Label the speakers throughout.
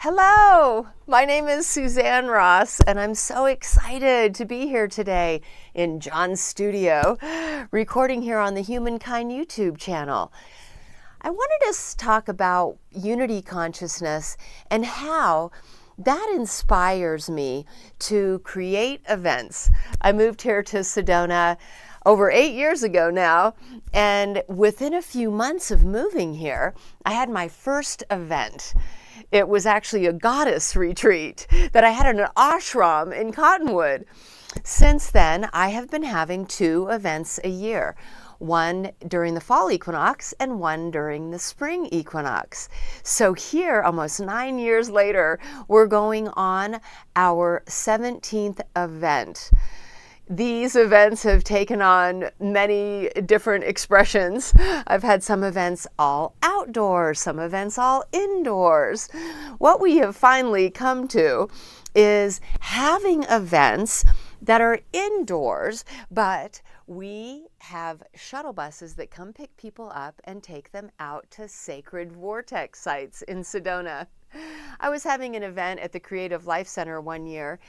Speaker 1: Hello, my name is Suzanne Ross, and I'm so excited to be here today in John's studio, recording here on the Humankind YouTube channel. I wanted to talk about unity consciousness and how that inspires me to create events. I moved here to Sedona over 8 years ago now, and within a few months of moving here, I had my first event. It was actually a goddess retreat that I had in an ashram in Cottonwood. Since then, I have been having 2 events a year, one during the fall equinox and one during the spring equinox. So here, almost 9 years later, we're going on our 17th event. These events have taken on many different expressions. I've had some events all outdoors, some events all indoors. What we have finally come to is having events that are indoors, but we have shuttle buses that come pick people up and take them out to sacred vortex sites in Sedona. I was having an event at the Creative Life Center one year,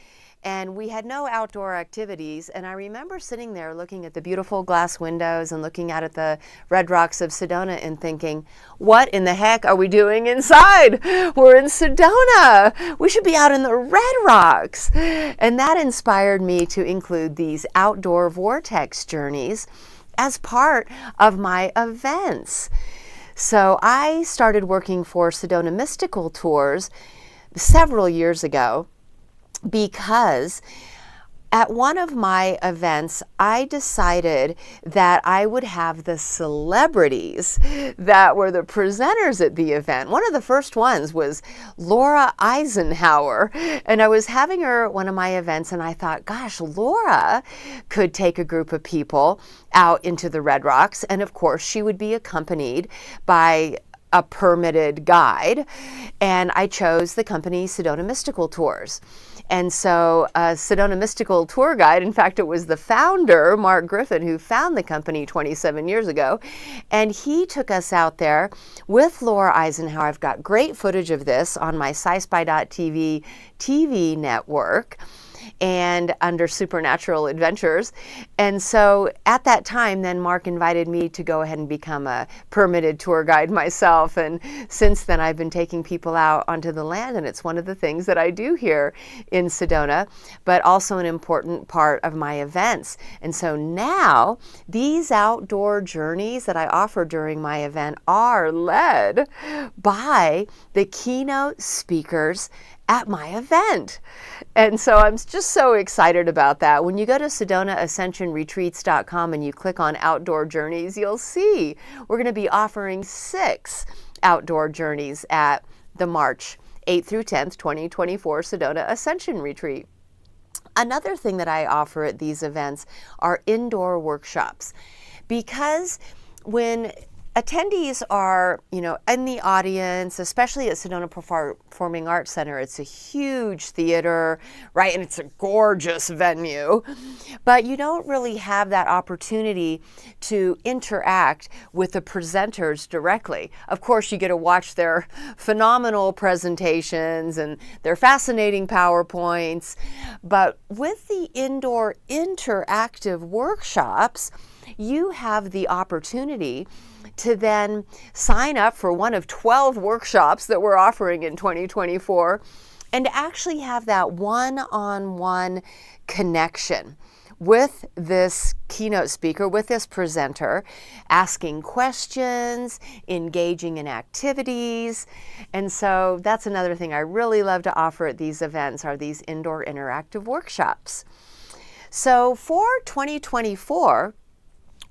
Speaker 1: and we had no outdoor activities, and I remember sitting there looking at the beautiful glass windows and looking out at the red rocks of Sedona and thinking, what in the heck are we doing inside? We're in Sedona. We should be out in the red rocks. And that inspired me to include these outdoor vortex journeys as part of my events. So I started working for Sedona Mystical Tours several years ago, because at one of my events, I decided that I would have the celebrities that were the presenters at the event. One of the first ones was Laura Eisenhower, and I was having her at one of my events, and I thought, gosh, Laura could take a group of people out into the Red Rocks, and of course she would be accompanied by a permitted guide, and I chose the company Sedona Mystical Tours. And so Sedona Mystical Tour Guide, in fact, it was the founder, Mark Griffin, who found the company 27 years ago, and he took us out there with Laura Eisenhower. I've got great footage of this on my Sci-Spi.tv TV network and under Supernatural Adventures. And so at that time, then Mark invited me to go ahead and become a permitted tour guide myself. And since then, I've been taking people out onto the land, and it's one of the things that I do here in Sedona, but also an important part of my events. And so now these outdoor journeys that I offer during my event are led by the keynote speakers at my event. And so I'm just so excited about that. When you go to SedonaAscensionRetreats.com and you click on outdoor journeys, you'll see we're going to be offering 6 outdoor journeys at the March 8th through 10th, 2024 Sedona Ascension Retreat. Another thing that I offer at these events are indoor workshops, because when attendees are, in the audience, especially at Sedona Performing Arts Center. It's a huge theater, right? And it's a gorgeous venue. But you don't really have that opportunity to interact with the presenters directly. Of course, you get to watch their phenomenal presentations and their fascinating PowerPoints. But with the indoor interactive workshops, you have the opportunity to then sign up for one of 12 workshops that we're offering in 2024 and to actually have that one-on-one connection with this keynote speaker, with this presenter, asking questions, engaging in activities. And so that's another thing I really love to offer at these events, are these indoor interactive workshops. So for 2024,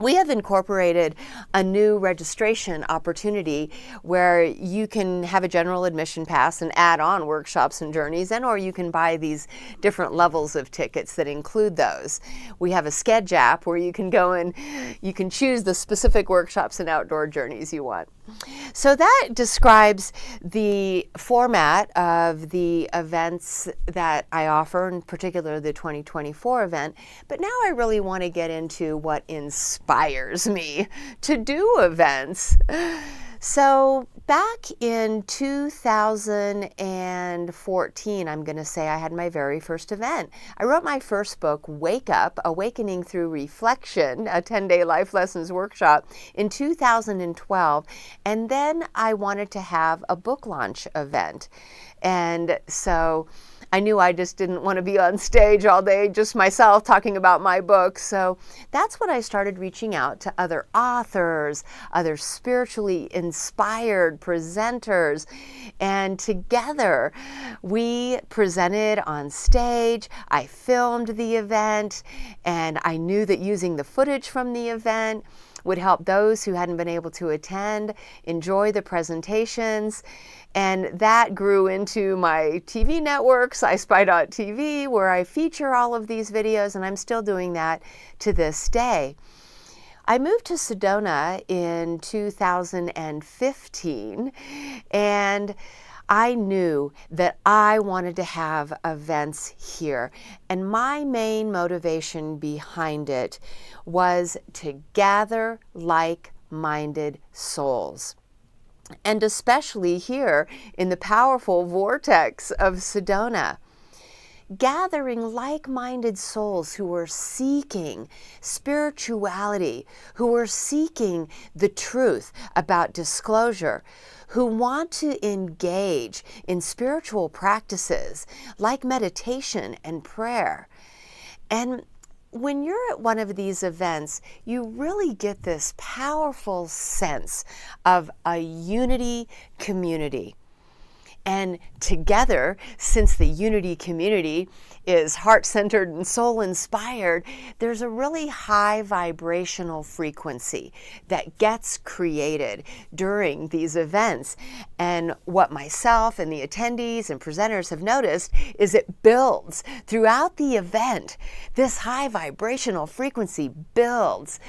Speaker 1: we have incorporated a new registration opportunity where you can have a general admission pass and add on workshops and journeys, or you can buy these different levels of tickets that include those. We have a Sketch app where you can go and you can choose the specific workshops and outdoor journeys you want. So that describes the format of the events that I offer, in particular the 2024 event. But now I really want to get into what inspires me to do events. So Back in 2014, I'm going to say, I had my very first event. I wrote my first book, Wake Up, Awakening Through Reflection, a 10-day life lessons workshop, in 2012. And then I wanted to have a book launch event. And so I knew I just didn't want to be on stage all day, just myself talking about my book. So that's when I started reaching out to other authors, other spiritually inspired presenters. And together we presented on stage. I filmed the event, and I knew that using the footage from the event would help those who hadn't been able to attend enjoy the presentations. And that grew into my TV network, Sci-Spi.tv, where I feature all of these videos, and I'm still doing that to this day. I moved to Sedona in 2015, and I knew that I wanted to have events here. And my main motivation behind it was to gather like-minded souls. And especially here in the powerful vortex of Sedona, gathering like-minded souls who are seeking spirituality, who are seeking the truth about disclosure, who want to engage in spiritual practices like meditation and prayer. And when you're at one of these events, you really get this powerful sense of a unity community. And together, since the unity community is heart-centered and soul-inspired, there's a really high vibrational frequency that gets created during these events. And what myself and the attendees and presenters have noticed is it builds throughout the event. This high vibrational frequency builds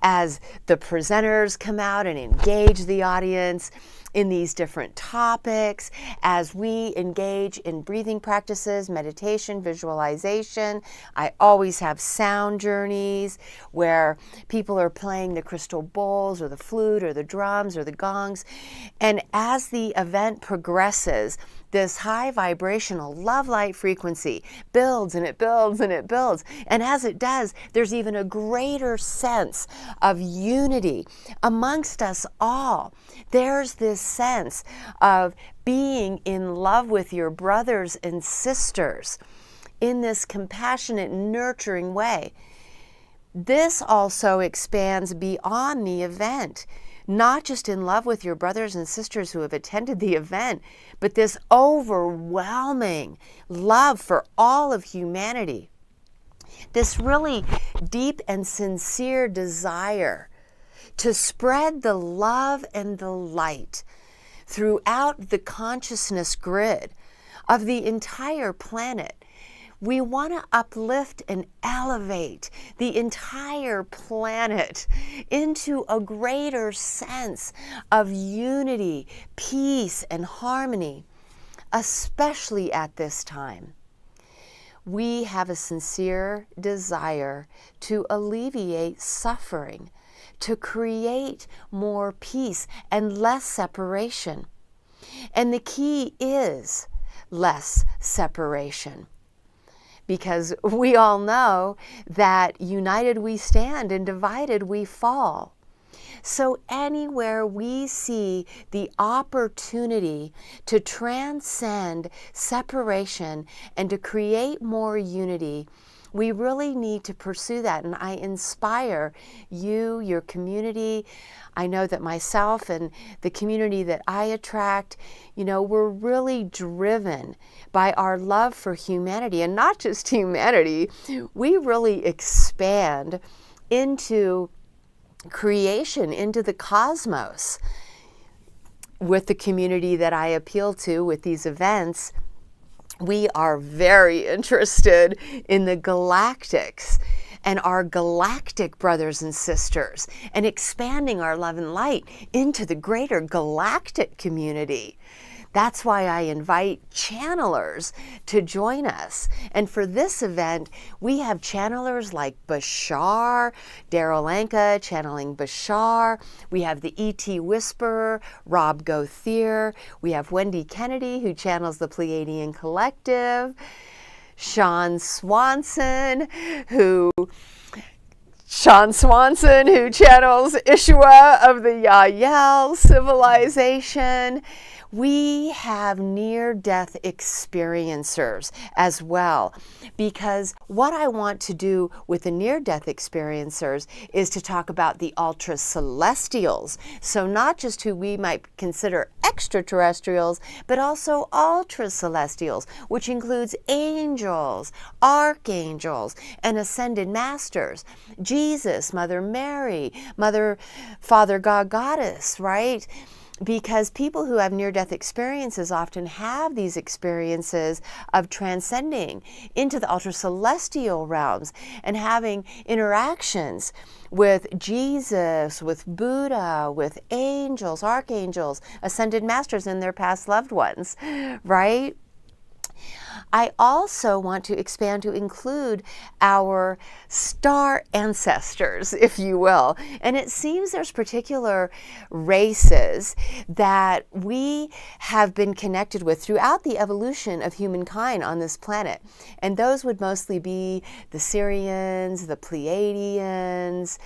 Speaker 1: as the presenters come out and engage the audience in these different topics, as we engage in breathing practices, meditation, visualization. I always have sound journeys where people are playing the crystal bowls or the flute or the drums or the gongs. And as the event progresses, this high vibrational love light frequency builds and it builds and it builds. And as it does, there's even a greater sense of unity amongst us all. There's this sense of being in love with your brothers and sisters in this compassionate, nurturing way. This also expands beyond the event. Not just in love with your brothers and sisters who have attended the event, but this overwhelming love for all of humanity. This really deep and sincere desire to spread the love and the light throughout the consciousness grid of the entire planet. We want to uplift and elevate the entire planet into a greater sense of unity, peace, and harmony, especially at this time. We have a sincere desire to alleviate suffering, to create more peace and less separation. And the key is less separation. Because we all know that united we stand and divided we fall. So anywhere we see the opportunity to transcend separation and to create more unity, we really need to pursue that. And I inspire you, your community. I know that myself and the community that I attract, we're really driven by our love for humanity. And not just humanity, we really expand into creation, into the cosmos with the community that I appeal to with these events. We are very interested in the galactics and our galactic brothers and sisters and expanding our love and light into the greater galactic community. That's why I invite channelers to join us. And for this event, we have channelers like Bashar, Daryl Anka channeling Bashar. We have the E.T. Whisperer, Rob Gauthier. We have Wendy Kennedy, who channels the Pleiadian Collective. Sean Swanson, who channels Ishua of the Yael civilization. We have near-death experiencers as well, because what I want to do with the near-death experiencers is to talk about the ultra-celestials. So not just who we might consider extraterrestrials, but also ultra-celestials, which includes angels, archangels, and ascended masters. Jesus, Mother Mary, Father God, Goddess, right? Because people who have near-death experiences often have these experiences of transcending into the ultra-celestial realms and having interactions with Jesus, with Buddha, with angels, archangels, ascended masters, and their past loved ones, right? I also want to expand to include our star ancestors, if you will. And it seems there's particular races that we have been connected with throughout the evolution of humankind on this planet. And those would mostly be the Sirians, the Pleiadians,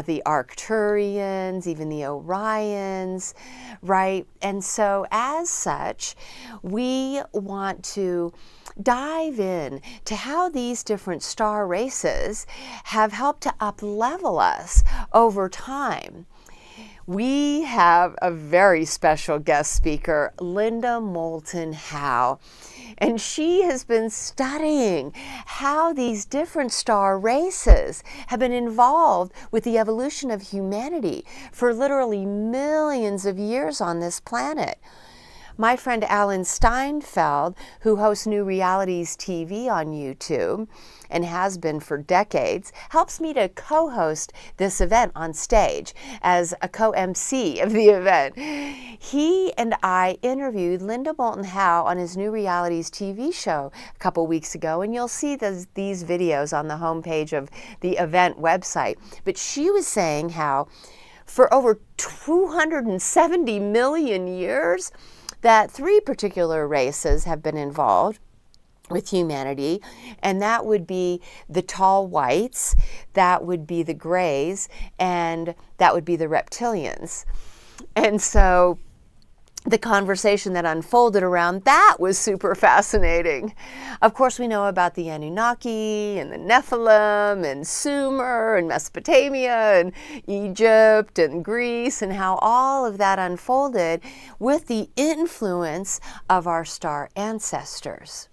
Speaker 1: the Arcturians, even the Orions, right? And so as such, we want to dive in to how these different star races have helped to up-level us over time. We have a very special guest speaker, Linda Moulton Howe, and she has been studying how these different star races have been involved with the evolution of humanity for literally millions of years on this planet. My friend Alan Steinfeld, who hosts New Realities TV on YouTube and has been for decades, helps me to co-host this event on stage as a co-MC of the event. He and I interviewed Linda Moulton Howe on his New Realities TV show a couple weeks ago, and you'll see these videos on the homepage of the event website. But she was saying how for over 270 million years, that three particular races have been involved with humanity, and that would be the tall whites, that would be the grays, and that would be the reptilians. And so the conversation that unfolded around that was super fascinating. Of course, we know about the Anunnaki and the Nephilim and Sumer and Mesopotamia and Egypt and Greece, and how all of that unfolded with the influence of our star ancestors.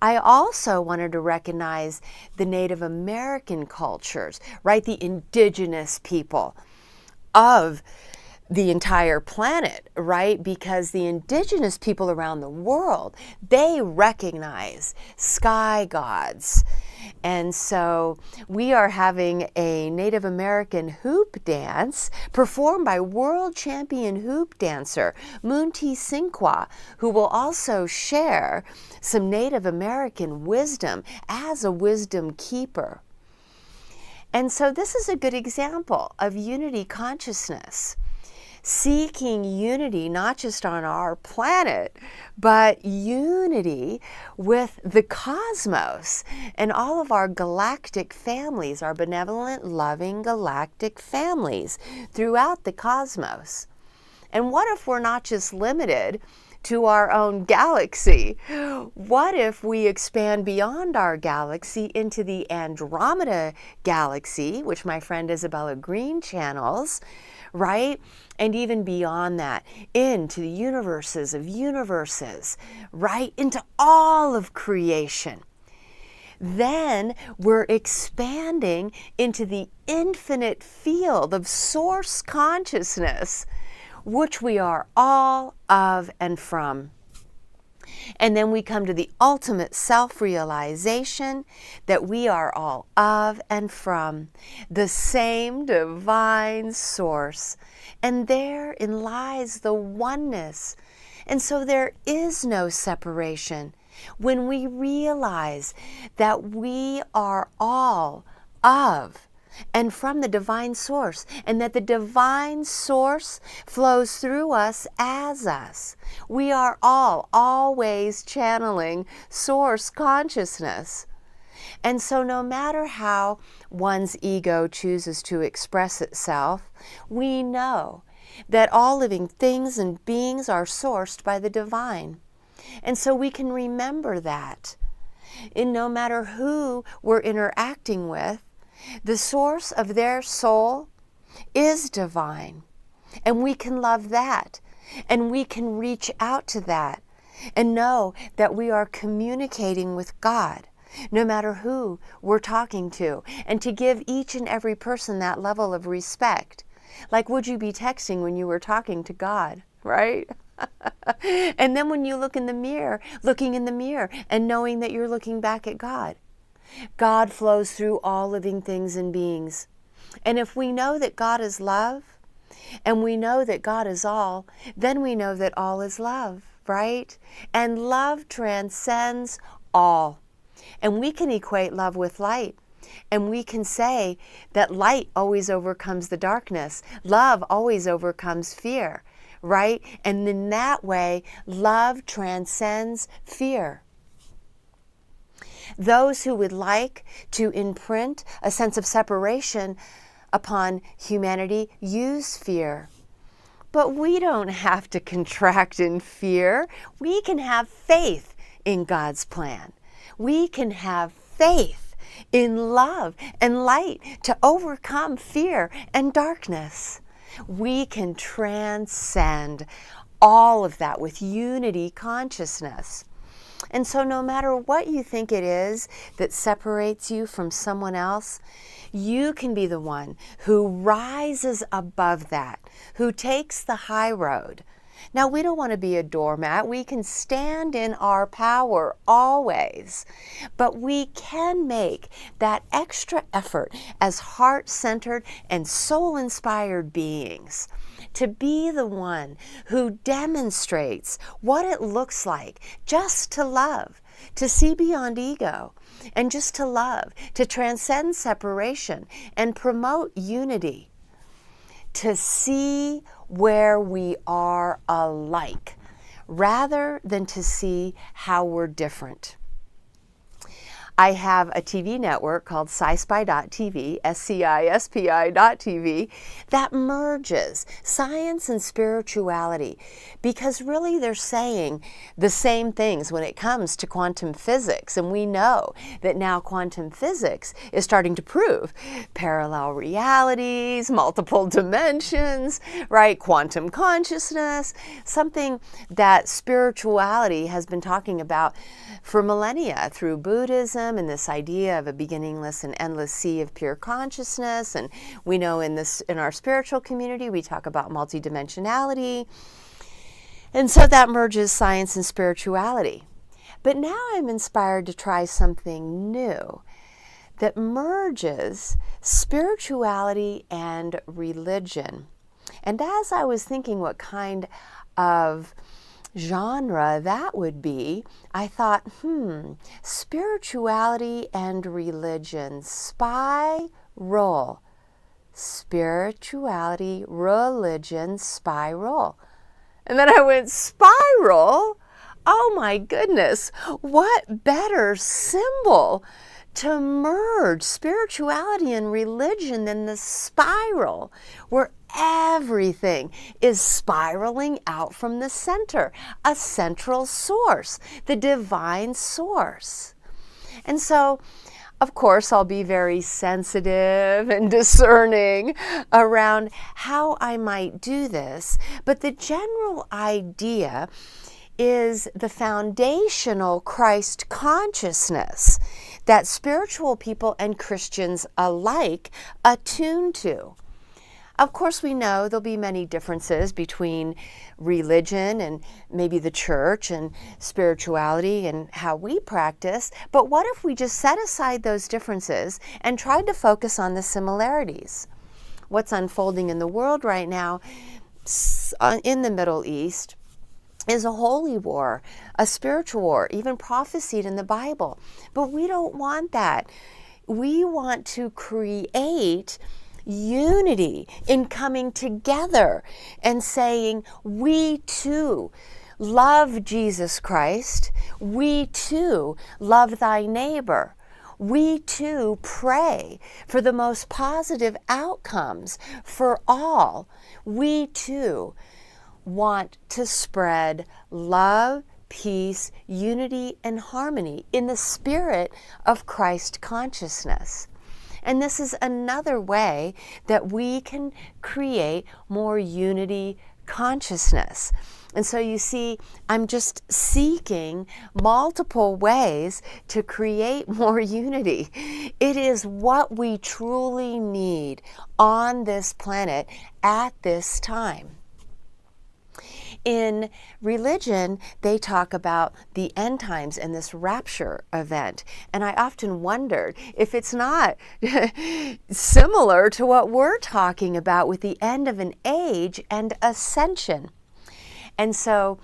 Speaker 1: I also wanted to recognize the Native American cultures, right? The indigenous people of the entire planet, right? Because the indigenous people around the world, they recognize sky gods. And so we are having a Native American hoop dance performed by world champion hoop dancer Munti Sinqua, who will also share some Native American wisdom as a wisdom keeper. And so this is a good example of unity consciousness. Seeking unity, not just on our planet, but unity with the cosmos and all of our galactic families, our benevolent, loving galactic families throughout the cosmos. And what if we're not just limited to our own galaxy? What if we expand beyond our galaxy into the Andromeda galaxy, which my friend Isabella Green channels, right? And even beyond that, into the universes of universes, right? Into all of creation. Then we're expanding into the infinite field of source consciousness, which we are all of and from. And then we come to the ultimate self-realization that we are all of and from the same divine source. And therein lies the oneness. And so there is no separation when we realize that we are all of and from the divine source, and that the divine source flows through us as us. We are all always channeling source consciousness. And so no matter how one's ego chooses to express itself, we know that all living things and beings are sourced by the divine. And so we can remember that. And no matter who we're interacting with, the source of their soul is divine. And we can love that. And we can reach out to that and know that we are communicating with God, no matter who we're talking to. And to give each and every person that level of respect. Like, would you be texting when you were talking to God, right? And then when you look in the mirror, looking in the mirror and knowing that you're looking back at God. God flows through all living things and beings. And if we know that God is love, and we know that God is all, then we know that all is love, right? And love transcends all. And we can equate love with light. And we can say that light always overcomes the darkness. Love always overcomes fear, right? And in that way, love transcends fear. Those who would like to imprint a sense of separation upon humanity use fear. But we don't have to contract in fear. We can have faith in God's plan. We can have faith in love and light to overcome fear and darkness. We can transcend all of that with unity consciousness. And so no matter what you think it is that separates you from someone else, you can be the one who rises above that, who takes the high road. Now, we don't want to be a doormat. We can stand in our power always, but we can make that extra effort as heart-centered and soul-inspired beings to be the one who demonstrates what it looks like just to love, to see beyond ego, and just to love, to transcend separation and promote unity, to see where we are alike rather than to see how we're different. I have a TV network called Sci-Spi.tv, SCISPI.tv, that merges science and spirituality, because really they're saying the same things when it comes to quantum physics. And we know that now quantum physics is starting to prove parallel realities, multiple dimensions, right? Quantum consciousness, something that spirituality has been talking about for millennia through Buddhism, and this idea of a beginningless and endless sea of pure consciousness. And we know in our spiritual community, we talk about multidimensionality. And so that merges science and spirituality. But now I'm inspired to try something new that merges spirituality and religion. And as I was thinking what kind of genre that would be, I thought, spirituality and religion, spiral. Spirituality, religion, spiral. And then I went, spiral? Oh my goodness, what better symbol to merge spirituality and religion than the spiral, where everything is spiraling out from the center, a central source, the divine source. And so, of course, I'll be very sensitive and discerning around how I might do this, but the general idea is the foundational Christ consciousness that spiritual people and Christians alike attune to. Of course, we know there'll be many differences between religion and maybe the church and spirituality and how we practice, but what if we just set aside those differences and tried to focus on the similarities? What's unfolding in the world right now in the Middle East is a holy war, a spiritual war, even prophesied in the Bible. But we don't want that. We want to create unity in coming together and saying, we too love Jesus Christ. We too love thy neighbor. We too pray for the most positive outcomes for all. We too want to spread love, peace, unity, and harmony in the spirit of Christ consciousness. And this is another way that we can create more unity consciousness. And so you see, I'm just seeking multiple ways to create more unity. It is what we truly need on this planet at this time. In religion, they talk about the end times and this rapture event. And I often wondered if it's not similar to what we're talking about with the end of an age and ascension. And so,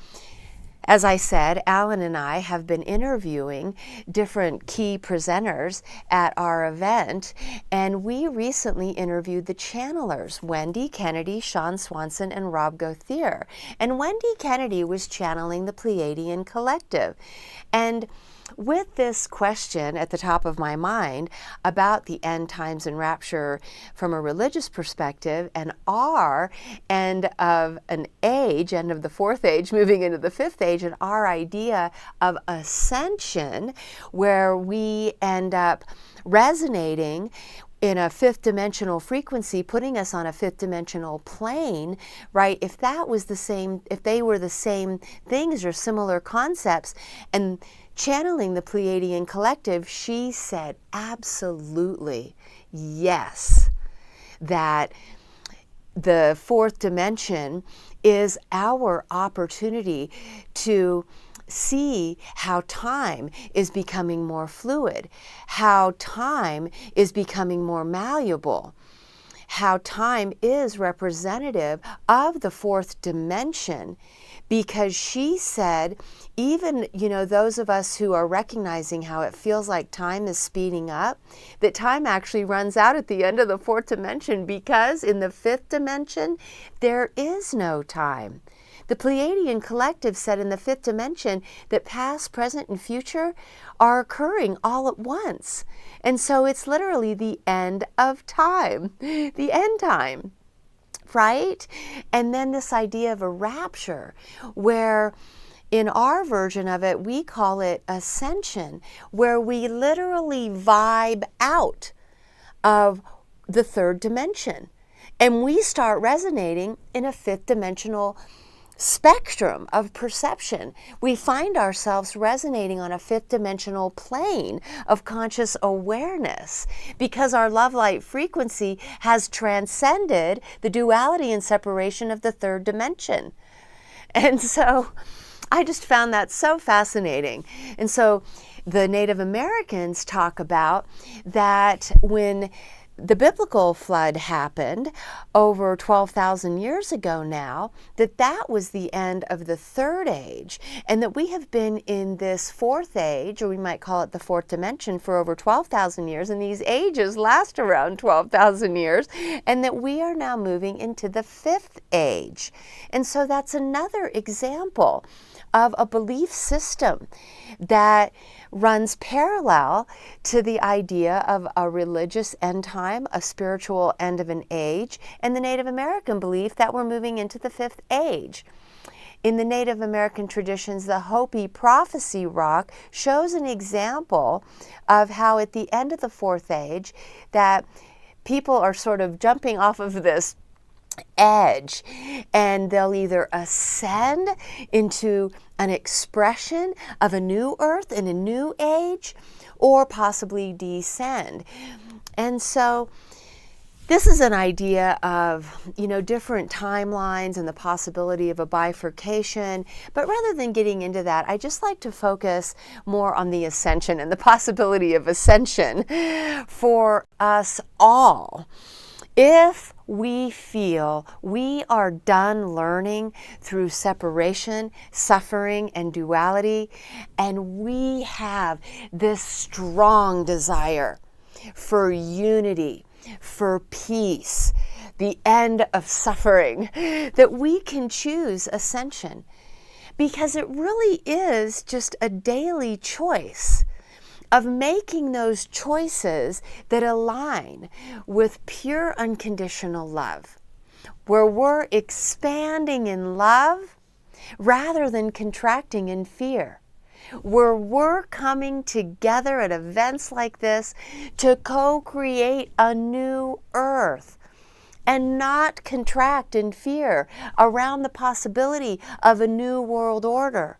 Speaker 1: as I said, Alan and I have been interviewing different key presenters at our event, and we recently interviewed the channelers, Wendy Kennedy, Sean Swanson, and Rob Gauthier. And Wendy Kennedy was channeling the Pleiadian Collective. And with this question at the top of my mind about the end times and rapture from a religious perspective, and our end of an age, end of the fourth age, moving into the fifth age, and our idea of ascension, where we end up resonating in a fifth dimensional frequency, putting us on a fifth dimensional plane, right? If that was the same, if they were the same things or similar concepts, and channeling the Pleiadian Collective, she said absolutely yes, that the fourth dimension is our opportunity to see how time is becoming more fluid, how time is becoming more malleable, how time is representative of the fourth dimension. Because she said, even, those of us who are recognizing how it feels like time is speeding up, that time actually runs out at the end of the fourth dimension, because in the fifth dimension, there is no time. The Pleiadian Collective said in the fifth dimension that past, present, and future are occurring all at once. And so it's literally the end of time, the end time. Right? And then this idea of a rapture, where in our version of it, we call it ascension, where we literally vibe out of the third dimension. And we start resonating in a fifth dimensional spectrum of perception. We find ourselves resonating on a fifth dimensional plane of conscious awareness, because our love light frequency has transcended the duality and separation of the third dimension. And so I just found that so fascinating. And so the Native Americans talk about that when the biblical flood happened over 12,000 years ago now, that was the end of the third age, and that we have been in this fourth age, or we might call it the fourth dimension, for over 12,000 years, and these ages last around 12,000 years, and that we are now moving into the fifth age. And so that's another example of a belief system that runs parallel to the idea of a religious end time, a spiritual end of an age, and the Native American belief that we're moving into the fifth age. In the Native American traditions, the Hopi prophecy rock shows an example of how at the end of the fourth age that people are sort of jumping off of this edge, and they'll either ascend into an expression of a new earth and a new age, or possibly descend. And so This is an idea of, different timelines and the possibility of a bifurcation. But rather than getting into that, I just like to focus more on the ascension and the possibility of ascension for us all. If we feel we are done learning through separation, suffering, and duality, and we have this strong desire for unity, for peace, the end of suffering, that we can choose ascension, because it really is just a daily choice of making those choices that align with pure unconditional love, where we're expanding in love rather than contracting in fear, where we're coming together at events like this to co-create a new earth and not contract in fear around the possibility of a new world order,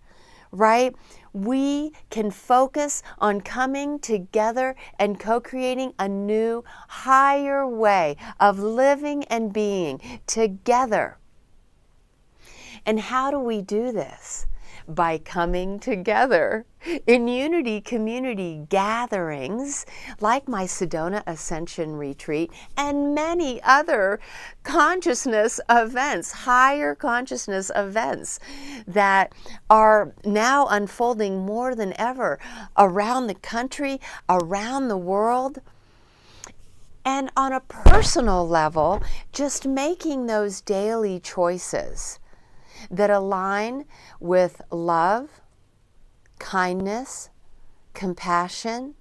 Speaker 1: right? We can focus on coming together and co-creating a new, higher way of living and being together. And how do we do this? By coming together in unity community gatherings like my Sedona Ascension Retreat and many other consciousness events, higher consciousness events that are now unfolding more than ever around the country, around the world. And on a personal level, just making those daily choices that align with love, kindness, compassion,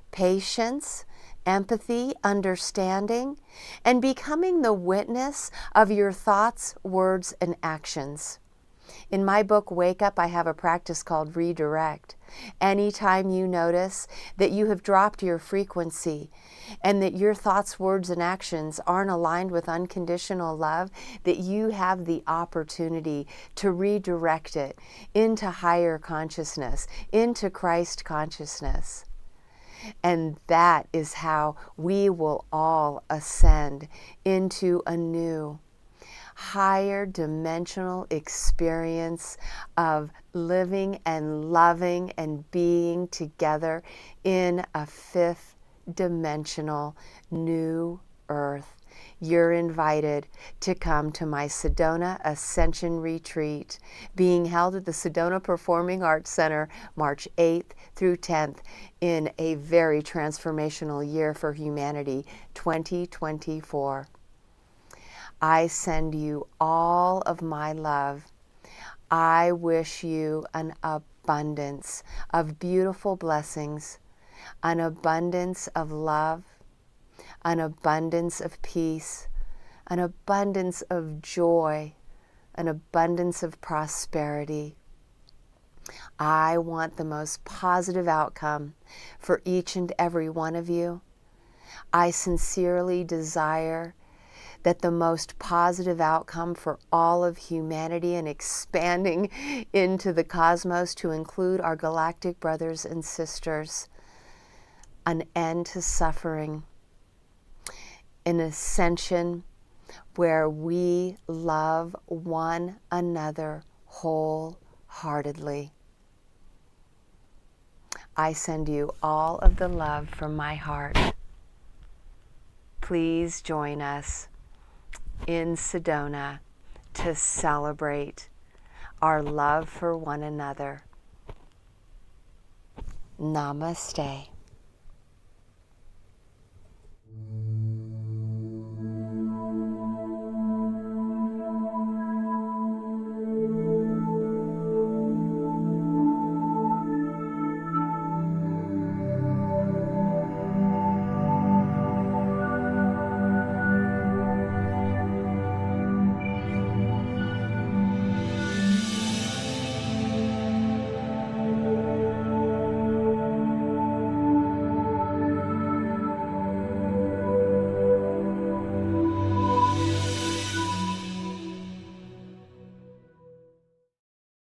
Speaker 1: patience, empathy, understanding, and becoming the witness of your thoughts, words, and actions. In my book, Wake Up, I have a practice called Redirect. Anytime you notice that you have dropped your frequency and that your thoughts, words, and actions aren't aligned with unconditional love, that you have the opportunity to redirect it into higher consciousness, into Christ consciousness. And that is how we will all ascend into a new, higher dimensional experience of living and loving and being together in a fifth dimensional new earth. You're invited to come to my Sedona Ascension Retreat, being held at the Sedona Performing Arts Center, March 8th through 10th, in a very transformational year for humanity, 2024. I send you all of my love. I wish you an abundance of beautiful blessings, an abundance of love, an abundance of peace, an abundance of joy, an abundance of prosperity. I want the most positive outcome for each and every one of you. I sincerely desire that the most positive outcome for all of humanity and expanding into the cosmos to include our galactic brothers and sisters, an end to suffering, an ascension where we love one another wholeheartedly. I send you all of the love from my heart. Please join us in Sedona to celebrate our love for one another. Namaste.